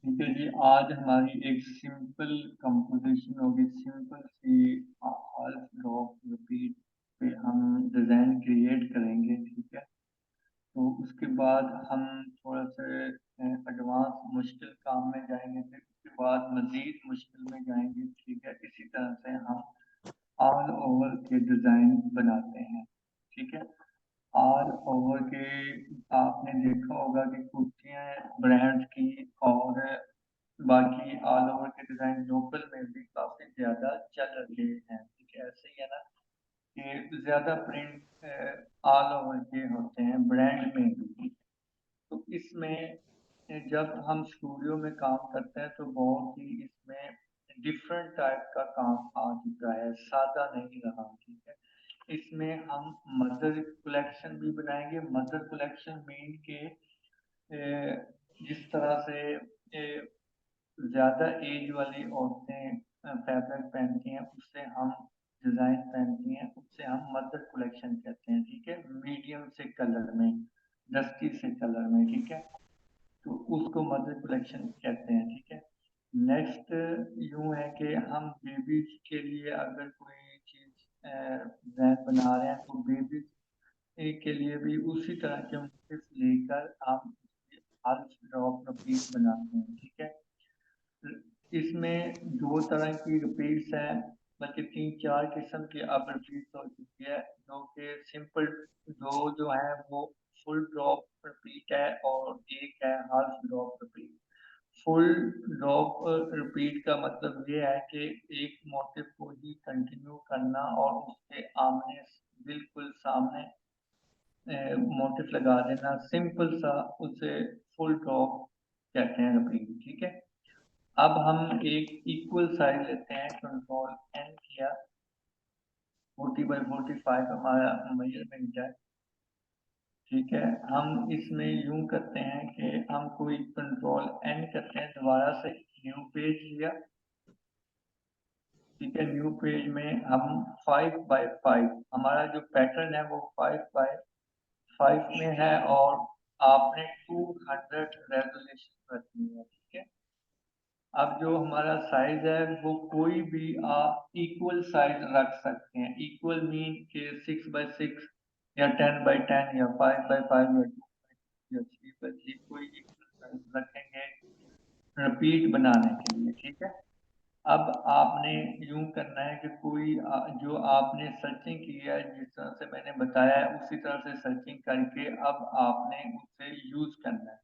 ठीक है जी, आज हमारी एक सिंपल कंपोजिशन होगी, सिंपल सी हाल्फ ड्रॉप रिपीट पे हम डिज़ाइन क्रिएट करेंगे, ठीक है। तो उसके बाद हम थोड़ा सा एडवांस मुश्किल काम में जाएंगे, फिर उसके बाद मज़ीद मुश्किल में जाएंगे, ठीक है। इसी तरह से हम ऑल ओवर के डिज़ाइन बनाते हैं, ठीक है। ऑल ओवर के आपने देखा होगा कि कुर्तियाँ ब्रांड्स की और बाकी ऑल ओवर के डिज़ाइन लोकल में भी काफ़ी ज़्यादा चल रहे हैं, ठीक है। ऐसे ही है ना कि ज़्यादा प्रिंट ऑल ओवर के होते हैं ब्रांड में भी। तो इसमें जब हम स्टूडियो में काम करते हैं तो बहुत ही इसमें डिफरेंट टाइप का काम आ चुका है, सादा नहीं रहा, ठीक है। इसमें हम मदर कलेक्शन भी बनाएंगे। मदर कलेक्शन मीन के जिस तरह से ज़्यादा एज वाली औरतें फैब्रिक पहनती हैं, उससे हम डिज़ाइन पहनती हैं, उससे हम मदर कलेक्शन कहते हैं, ठीक है। मीडियम से कलर में, डस्टी से कलर में, ठीक है। तो उसको मदर कलेक्शन कहते हैं, ठीक है। नेक्स्ट यूँ है कि हम बेबीज के लिए अगर कोई चीज़ डिज़ाइन बना रहे हैं तो बेबीज के लिए भी उसी तरह के मोटिव्स लेकर हम हाल्फ ड्रॉप रिपीट बनाते हैं, ठीक है। इसमें 2 तरह की रिपीट्स हैं, बल्कि 3-4 किस्म की अब रिपीट्स हो चुकी है, जो कि सिंपल 2 जो है वो फुल ड्रॉप रिपीट है और एक है half drop repeat. Full drop repeat का मतलब ये है कि एक मोटिव को ही कंटिन्यू करना और उसके आमने बिल्कुल सामने मोटिव लगा देना, सिंपल सा, उसे फुल ड्रॉप कहते हैं रिपीट, ठीक है। अब हम एक इक्वल साइज लेते हैं, कंट्रोल एन किया, 40x45 हमारा मेजरमेंट है, ठीक है। हम इसमें यूं करते हैं कि हम कोई कंट्रोल एन करते हैं, दोबारा से न्यू पेज लिया, ठीक है। न्यू पेज में हम 5x5 हमारा जो पैटर्न है वो 5x5 में है और आपने 200 रेजोल्यूशन रखनी है, ठीक है। अब जो हमारा साइज है वो कोई भी आप इक्वल साइज रख सकते हैं। इक्वल मीन के 6x6 या 10x10 या 5x5 या 2x2 या 3x3 कोई इक्वल साइज रखेंगे रिपीट बनाने के लिए, ठीक है। अब आपने यूं करना है कि कोई जो आपने सर्चिंग की है जिस तरह से मैंने बताया है उसी तरह से सर्चिंग करके अब आपने उसे यूज करना है,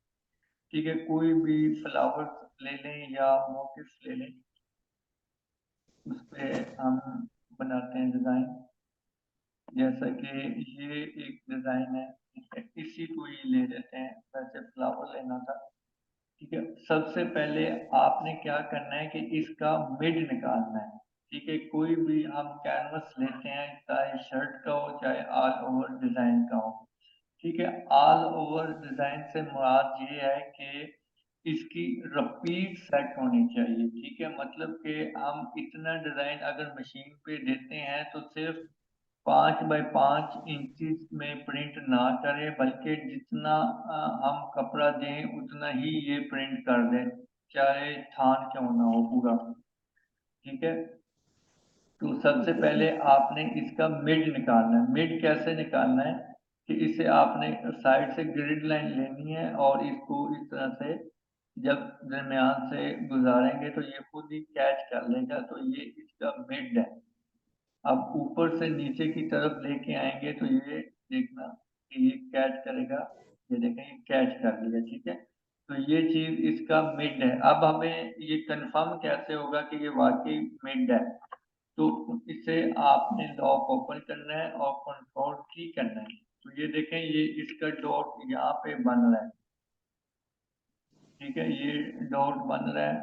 ठीक है। कोई भी फ्लावर्स ले लें या मोटिव्स ले लें, उस पे हम बनाते हैं डिज़ाइन। जैसा कि ये एक डिज़ाइन है, ठीक है, इसी को ही ले लेते हैं, वैसे फ्लावर लेना था, ठीक है। सबसे पहले आपने क्या करना है कि इसका मिड निकालना है, ठीक है। कोई भी हम कैनवस लेते हैं, चाहे शर्ट का हो चाहे ऑल ओवर डिज़ाइन का हो, ठीक है। ऑल ओवर डिज़ाइन से मुराद ये है कि इसकी रिपीट सेट होनी चाहिए, ठीक है। मतलब कि हम इतना डिज़ाइन अगर मशीन पे देते हैं तो सिर्फ 5x5 इंचेस में प्रिंट ना करें, बल्कि जितना हम कपड़ा दें उतना ही ये प्रिंट कर दें, चाहे थान क्यों ना हो पूरा, ठीक है। तो सबसे पहले आपने इसका मिड निकालना है। मिड कैसे निकालना है कि इसे आपने साइड से ग्रिड लाइन लेनी है और इसको इस तरह से जब दरमियान से गुजारेंगे तो ये खुद ही कैच कर लेगा, तो ये इसका मिड है। अब ऊपर से नीचे की तरफ लेके आएंगे तो ये देखना कि ये कैच करेगा, ये देखें ये कैच कर लिया, ठीक है। तो ये चीज इसका मिड है। अब हमें ये कंफर्म कैसे होगा कि ये वाकई मिड है, तो इसे आपने लॉक ओपन करना है और कंट्रोल की करना है। तो ये देखें ये इसका डॉट यहाँ पे बन रहा है, ठीक है। ये डॉट बन रहा है,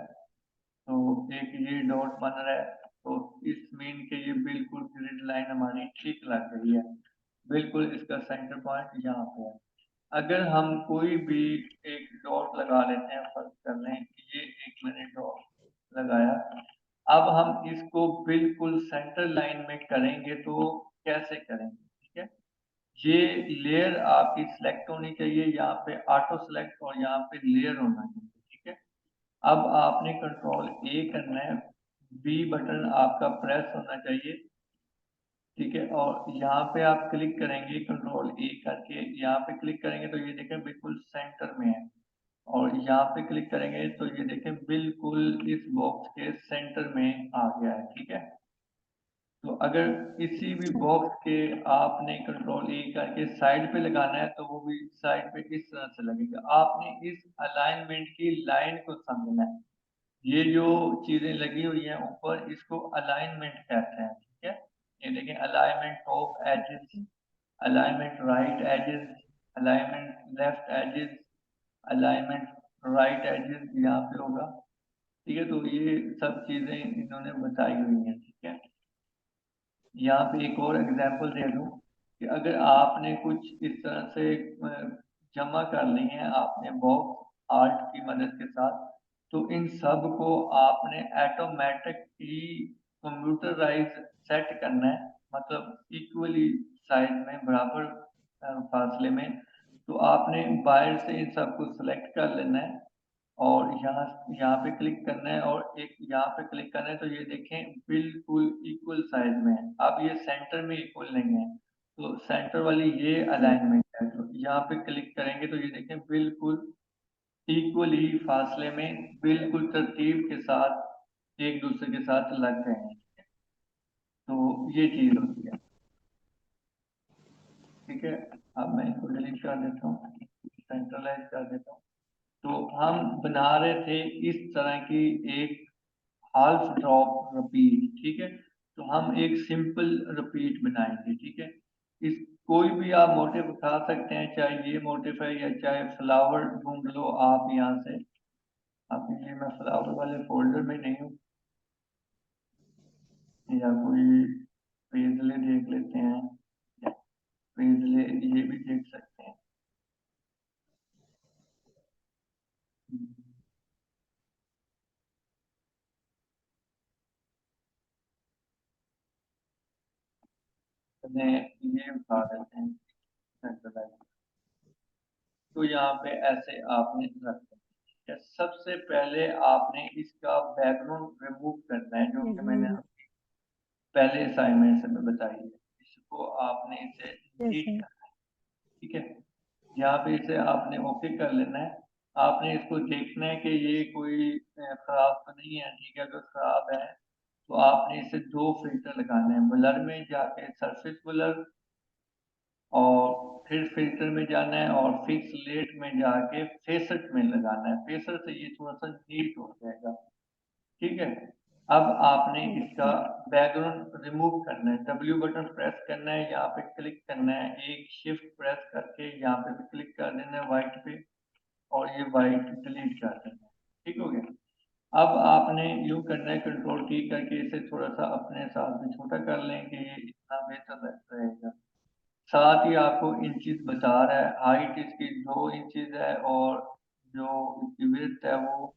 तो एक ये डॉट बन रहा है, तो इस मीन के ये बिल्कुल ग्रिड लाइन हमारी ठीक लग रही है, बिल्कुल इसका सेंटर पॉइंट यहाँ पे है। अगर हम कोई भी एक डॉट लगा लेते हैं, फर्ज कर लें कि ये एक मैंने डॉट लगाया, अब हम इसको बिल्कुल सेंटर लाइन में करेंगे तो कैसे करेंगे, ठीक है। ये लेयर आपकी सिलेक्ट होनी चाहिए, यहाँ पे ऑटो सेलेक्ट और यहाँ पे लेयर होना चाहिए, ठीक है। अब आपने कंट्रोल ए करना है, बी बटन आपका प्रेस होना चाहिए, ठीक है। और यहाँ पे आप क्लिक करेंगे कंट्रोल ए करके, यहाँ पे क्लिक करेंगे तो ये देखें बिल्कुल सेंटर में है, और यहाँ पे क्लिक करेंगे तो ये देखें बिल्कुल इस बॉक्स के सेंटर में आ गया है, ठीक है। तो अगर किसी भी बॉक्स के आपने कंट्रोल ए करके साइड पे लगाना है तो वो भी साइड पे इस तरह से लगेगा। आपने इस अलाइनमेंट की लाइन को समझना है। ये जो चीजें लगी हुई हैं ऊपर, इसको अलाइनमेंट कहते हैं, ठीक है। ये देखें, alignment top edges, alignment right edges, alignment left edges, alignment right edges यहाँ पे होगा, ठीक है। तो ये सब चीजें इन्होंने बताई हुई हैं, ठीक है। यहाँ पे एक और एग्जांपल दे दूं कि अगर आपने कुछ इस तरह से जमा कर ली है आपने बॉक्स आर्ट की मदद के साथ, तो इन सब को आपने ऑटोमेटिकली कंप्यूटराइज सेट करना है, मतलब इक्वली साइज में, बराबर फासले में। तो आपने बाहर से इन सबको सिलेक्ट कर लेना है और यहाँ यहाँ पे क्लिक करना है और एक यहाँ पे क्लिक करना है, तो ये देखें बिल्कुल इक्वल साइज में है। अब ये सेंटर में इक्वल नहीं है, तो सेंटर वाली ये अलाइनमेंट है, तो यहाँ पे क्लिक करेंगे तो ये देखें बिल्कुल इक्वली फासले में, बिल्कुल तरतीब के साथ एक दूसरे के साथ लग गए हैं। तो ये चीज होती है, ठीक है। अब मैं इसको डिलीट कर देता हूँ, सेंट्रलाइज कर देता हूँ। तो हम बना रहे थे इस तरह की एक हाफ ड्रॉप रिपीट, ठीक है। तो हम एक सिंपल रिपीट बनाएंगे, ठीक है। इस कोई भी आप मोटिव उठा सकते हैं, चाहे ये मोटिव है या चाहे फ्लावर ढूंढ लो आप यहाँ से। अब ये मैं फ्लावर वाले फोल्डर में नहीं हूँ, या कोई पेजले देख लेते हैं, या पेजले ये भी देख सकते हैं। मैंने ये उठा देते हैं centralize। तो यहाँ पे ऐसे आपने रख दिया। सबसे पहले आपने इसका बैकग्राउंड रिमूव करना है, जो कि मैंने पहले असाइनमेंट से मैं बताई है। इसको आपने इसे डिलीट करना है, ठीक है। यहाँ पे इसे आपने ओके कर लेना है। आपने इसको देखना है कि ये कोई खराब तो नहीं है, ठीक है। अगर खराब है तो आपने इसे दो फिल्टर लगाने हैं, ब्लर में जाके सरफेस ब्लर, और फिर फिल्टर में जाना है और फिक्स लेट में जाके फेसेट में लगाना है। फेसेट से ये थोड़ा सा नीट हो जाएगा, ठीक है। अब आपने इसका बैकग्राउंड रिमूव करना है, डब्ल्यू बटन प्रेस करना है, यहाँ पे क्लिक करना है, एक शिफ्ट प्रेस करके यहाँ पे भी क्लिक कर देना है व्हाइट पे, और ये व्हाइट डिलीट कर देना है, ठीक हो गया। अब आपने यूं करना है, कंट्रोल की करके इसे थोड़ा सा अपने हिसाब से छोटा कर लें कि ये इतना बेहतर रहेगा। साथ ही आपको इंचेस बता रहा है, हाइट इसकी 2 इंचेस है, और जो इसकी विड्थ है वो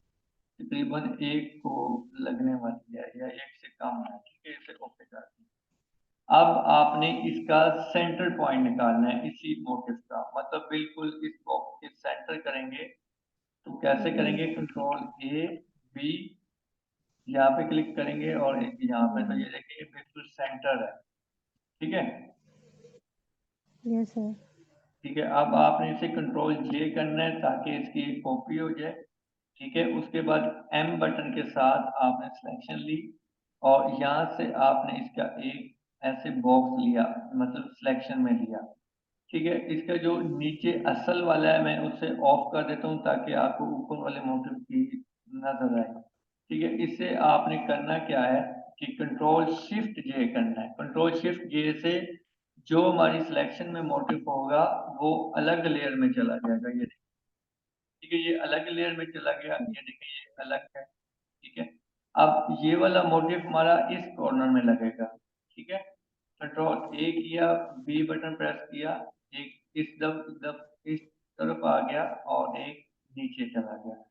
तकरीबन 1 को लगने वाली है, या 1 से कम है, ठीक है। इसे ओके कर दें। अब आपने इसका सेंटर पॉइंट निकालना है इसी मोटिव का, मतलब बिल्कुल इस बॉक्स के सेंटर करेंगे। तो कैसे करेंगे, कंट्रोल ए, बी, यहाँ पे क्लिक करेंगे और यहाँ पे, तो ये देखिए बिल्कुल सेंटर है, ठीक है। Yes sir. ठीक है, अब आपने इसे कंट्रोल जे करना है ताकि इसकी एक कॉपी हो जाए, ठीक है। उसके बाद एम बटन के साथ आपने सिलेक्शन ली, और यहाँ से आपने इसका एक ऐसे बॉक्स लिया, मतलब सिलेक्शन में लिया, ठीक है। इसका जो नीचे असल वाला है मैं उसे ऑफ कर देता हूँ ताकि आपको ऊपर वाले मोटिव की नजर आए, ठीक है। इससे आपने करना क्या है कि कंट्रोल शिफ्ट जे करना है। कंट्रोल शिफ्ट जे से जो हमारी सिलेक्शन में मोटिव होगा वो अलग लेयर में चला जाएगा, ये ठीक है। ये अलग लेयर में चला गया, ये देखिए ये अलग है, ठीक है। अब ये वाला मोटिव हमारा इस कॉर्नर में लगेगा, ठीक है। कंट्रोल ए किया, बी बटन प्रेस किया, एक इस तरफ आ गया और एक नीचे चला गया।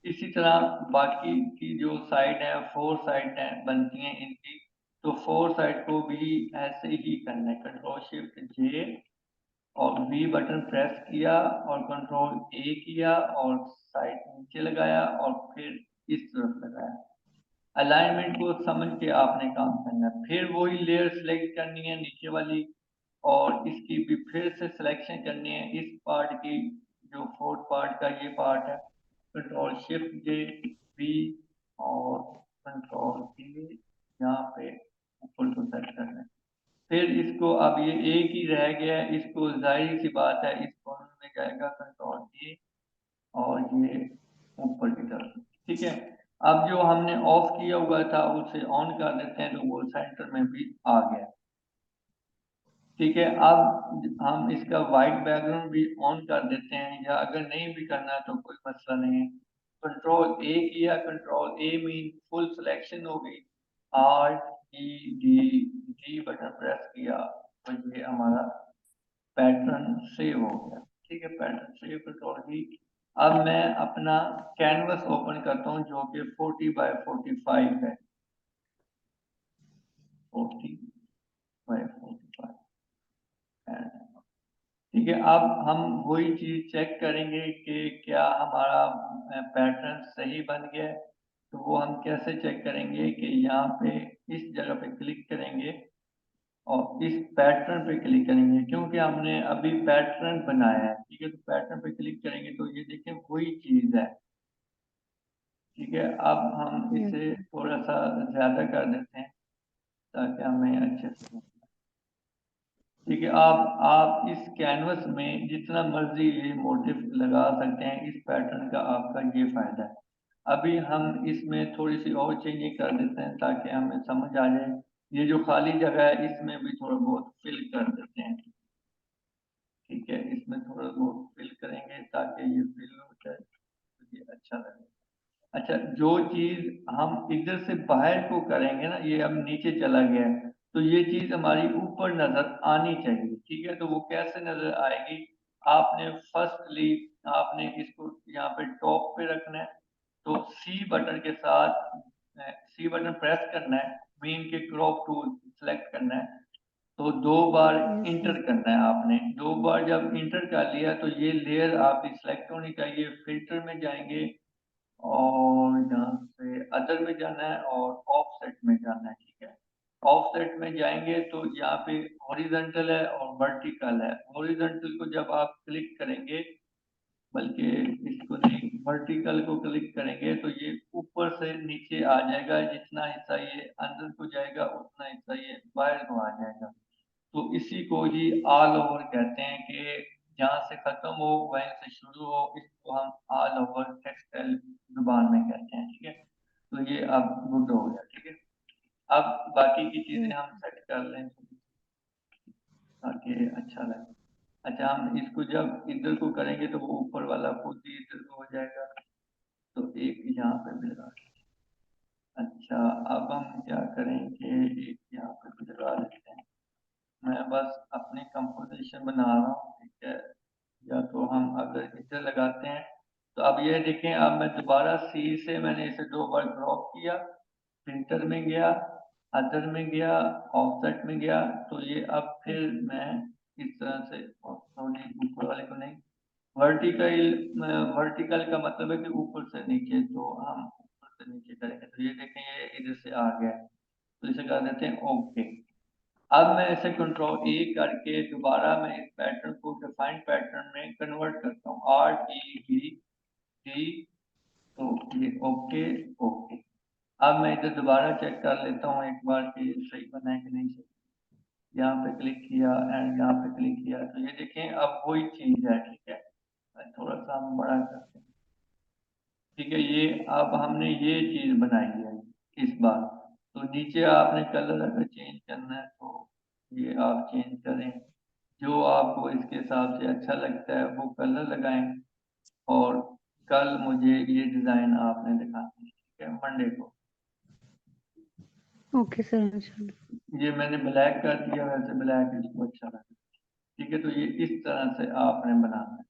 इसी तरह बाकी की जो साइड है, 4 साइड है बनती हैं इनकी, तो 4 साइड को भी ऐसे ही करना है। कंट्रोल शिफ्ट जे और बी बटन प्रेस किया और कंट्रोल ए किया और साइड नीचे लगाया, और फिर इस तरफ लगाया। अलाइनमेंट को समझ के आपने काम करना है। फिर वही लेयर सेलेक्ट करनी है नीचे वाली, और इसकी भी फिर से सिलेक्शन करनी है इस पार्ट की, जो फोर्थ पार्ट का ये पार्ट है। कंट्रोल शिफ्ट जे बी और कंट्रोल ए यहाँ पे ऊपर को सेट करना है। फिर इसको अब ये एक ही रह गया है, इसको जाहिर सी बात है इस कॉर्नर में जाएगा कंट्रोल ए और ये ऊपर की तरफ, ठीक है। अब जो हमने ऑफ किया हुआ था उसे ऑन कर देते हैं, तो वो सेंटर में भी आ गया, ठीक है। अब हम इसका वाइट बैकग्राउंड भी ऑन कर देते हैं, या अगर नहीं भी करना तो कोई मसला नहीं है। कंट्रोल ए किया, कंट्रोल ए मीन फुल सिलेक्शन हो गई, alt E D G button press किया तो ये हमारा पैटर्न सेव हो गया, ठीक है। Pattern save control D. अब मैं अपना कैनवस ओपन करता हूँ जो कि 40 बाय 45 है, 40 बाय 45, ठीक है। अब हम वही चीज चेक करेंगे कि क्या हमारा पैटर्न सही बन गया है। तो वो हम कैसे चेक करेंगे कि यहाँ पे इस जगह पे क्लिक करेंगे और इस पैटर्न पे क्लिक करेंगे, क्योंकि हमने अभी पैटर्न बनाया है, ठीक है। तो पैटर्न पे क्लिक करेंगे तो ये देखें वही चीज है, ठीक है। अब हम Yes, इसे थोड़ा सा ज्यादा कर देते हैं ताकि हमें अच्छे से, ठीक है। आप इस कैनवस में जितना मर्जी ये मोटिव लगा सकते हैं, इस पैटर्न का आपका ये फायदा है। अभी हम इसमें थोड़ी सी और चेंजिंग कर देते हैं ताकि हमें समझ आ जाए। ये जो खाली जगह है इसमें भी थोड़ा बहुत फिल कर देते हैं, ठीक है। इसमें थोड़ा बहुत फिल करेंगे ताकि ये फिल हो जाए तो ये अच्छा लगे। अच्छा, जो चीज हम इधर से बाहर को करेंगे ना, ये अब नीचे चला गया है, तो ये चीज हमारी ऊपर नजर आनी चाहिए, ठीक है। तो वो कैसे नजर आएगी, आपने फर्स्टली आपने इसको यहाँ पे टॉप पे रखना है, तो सी बटन के साथ सी बटन प्रेस करना है, मीन के क्रॉप टूल सेलेक्ट करना है, तो दो बार yes, sir. इंटर करना है आपने। दो बार जब इंटर कर लिया तो ये लेयर आपकी सिलेक्ट होनी चाहिए। फिल्टर में जाएंगे और यहाँ से अदर में जाना है और ऑफसेट में जाना है, ठीक है। ऑफसेट में जाएंगे तो यहाँ पे हॉरिजॉन्टल है और वर्टिकल है। हॉरिजॉन्टल को जब आप क्लिक करेंगे, बल्कि इसको नहीं, वर्टिकल को क्लिक करेंगे तो ये ऊपर से नीचे आ जाएगा, जितना हिस्सा ये अंदर को जाएगा उतना हिस्सा ये बाहर को आ जाएगा। तो इसी को ही ऑल ओवर कहते हैं कि जहाँ से खत्म हो वहीं से शुरू हो, इसको हम ऑल ओवर टेक्सटाइल जुबान में कहते हैं, ठीक है। तो ये अब गुड हो गया, ठीक है। अब बाकी की चीजें Yes, हम सेट कर लें ताकि अच्छा लगे। अच्छा, हम इसको जब इधर को करेंगे तो वो ऊपर वाला खुद ही इधर को हो जाएगा, तो एक यहाँ पे भी लगा। अच्छा, अब हम क्या करेंगे, एक यहाँ पे भी लगा देते हैं। मैं बस अपनी कंपोजिशन बना रहा हूँ, ठीक है। या तो हम अगर इधर लगाते हैं तो अब ये देखें, अब मैं दोबारा सी से मैंने इसे दो बार ड्रॉप किया, प्रिंटर में गया, अदर में गया, ऑफसेट में गया, तो ये अब फिर मैं इस तरह से, सॉरी ऊपर वाले को नहीं, वर्टिकल, वर्टिकल का मतलब है कि ऊपर से नीचे, तो हम ऊपर से नीचे करेंगे तो ये देखें ये इधर से आ गया, तो इसे कर देते हैं ओके। अब मैं इसे कंट्रोल ए करके दोबारा मैं इस पैटर्न को डिफाइंड पैटर्न में कन्वर्ट करता हूँ, आर ई डी डी, तो ये ओके ओके। अब मैं इधर दोबारा चेक कर लेता हूँ एक बार कि सही बना है कि नहीं सही। यहाँ पे क्लिक किया एंड यहाँ पे क्लिक किया, तो ये देखें अब वही चीज है, ठीक है। थोड़ा सा हम बड़ा करते हैं, ठीक है। ये अब हमने ये चीज बनाई है इस बार। तो नीचे आपने कलर अगर चेंज करना है तो ये आप चेंज करें, जो आपको इसके हिसाब से अच्छा लगता है वो कलर लगाएं। और कल मुझे ये डिजाइन आपने दिखाना है, ठीक है, मंडे को। okay, sir. Inshallah. ये मैंने ब्लैक कर दिया, वैसे ब्लैक इसको अच्छा लगा, ठीक है। तो ये इस तरह से आपने बनाना है,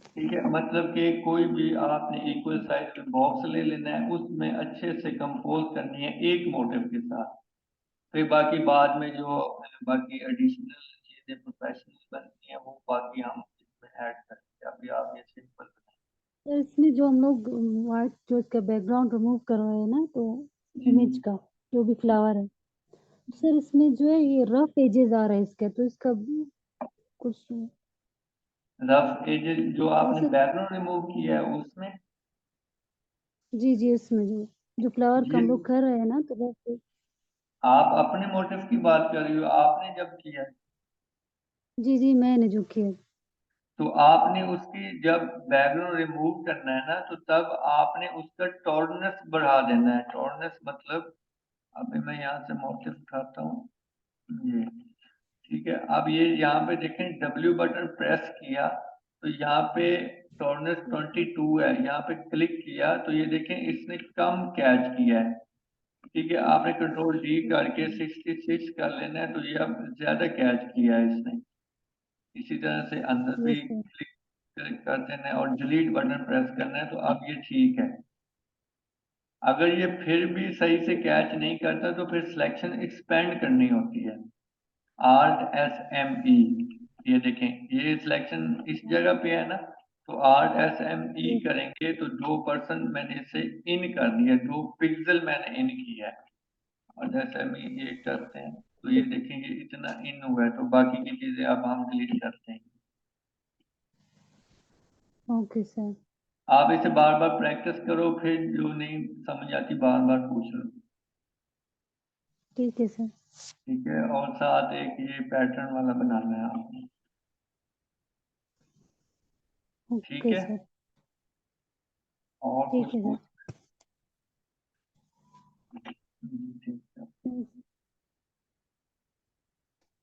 ठीक है। मतलब कि कोई भी आपने इक्वल साइज में बॉक्स ले लेना है, उसमें अच्छे से कंपोज करनी है एक मोटिव के साथ। फिर बाकी बाद में जो बाकी एडिशनल चीजें प्रोफेशनल बनती हैं वो बाकी हम इसमें ऐड करेंगे। अभी आप ये सिंपल बनाएं। सर इसमें जो हम लोग व्हाइट जो इसका बैकग्राउंड रिमूव कर रहे हैं ना, तो इमेज का जो भी फ्लावर है, सर इसमें जो है ये रफ एजेस आ रहा है इसका, तो इसका कुछ रफ एजेस जो आपने सर बैकग्राउंड रिमूव किया है उसमें जी इसमें जो फ्लावर का ये हम लोग कर रहे हैं ना, तो रफ आप अपने मोटिव की बात कर रही हो, आपने जब किया जी मैंने जो किया। तो आपने उसकी जब बैकग्राउंड रिमूव करना है ना, तो तब आपने उसका टॉर्नेस बढ़ा देना है। टॉर्नेस मतलब अभी मैं यहाँ से मोटिव उठाता हूँ, ये ठीक है। अब ये यहाँ पे देखें डब्ल्यू बटन प्रेस किया तो यहाँ पे टॉर्नेस 22 है, यहाँ पे क्लिक किया तो ये देखें इसने कम कैच किया है। ठीक है, आपने कंट्रोल डी करके 66 कर लेना है, तो ये अब ज्यादा कैच किया है इसने। इसी तरह से अंदर भी यस सर। क्लिक कर देना है और डिलीट बटन प्रेस करना है, तो अब ये ठीक है। अगर ये फिर भी सही से कैच नहीं करता तो फिर सिलेक्शन एक्सपेंड करनी होती है, आर्ट एस एम ई। ये देखें ये सिलेक्शन इस जगह पे है ना, तो आर्ट एस एम ई करेंगे तो 2% मैंने इसे इन कर दिया, 2 पिक्सल मैंने इन किया है। और जैसे हम ये करते हैं तो ये देखेंगे इतना इन हुआ है, तो बाकी की चीजें अब हम डिलीट करते हैं। Okay sir. आप इसे बार बार प्रैक्टिस करो, फिर जो नहीं समझ आती बार बार पूछ लो। ठीक है सर। ठीक है, और साथ एक ये पैटर्न वाला बनाना है आपको। ठीक ओके है, सर। और ठीक कुछ है पूछ। सर। ठीक है।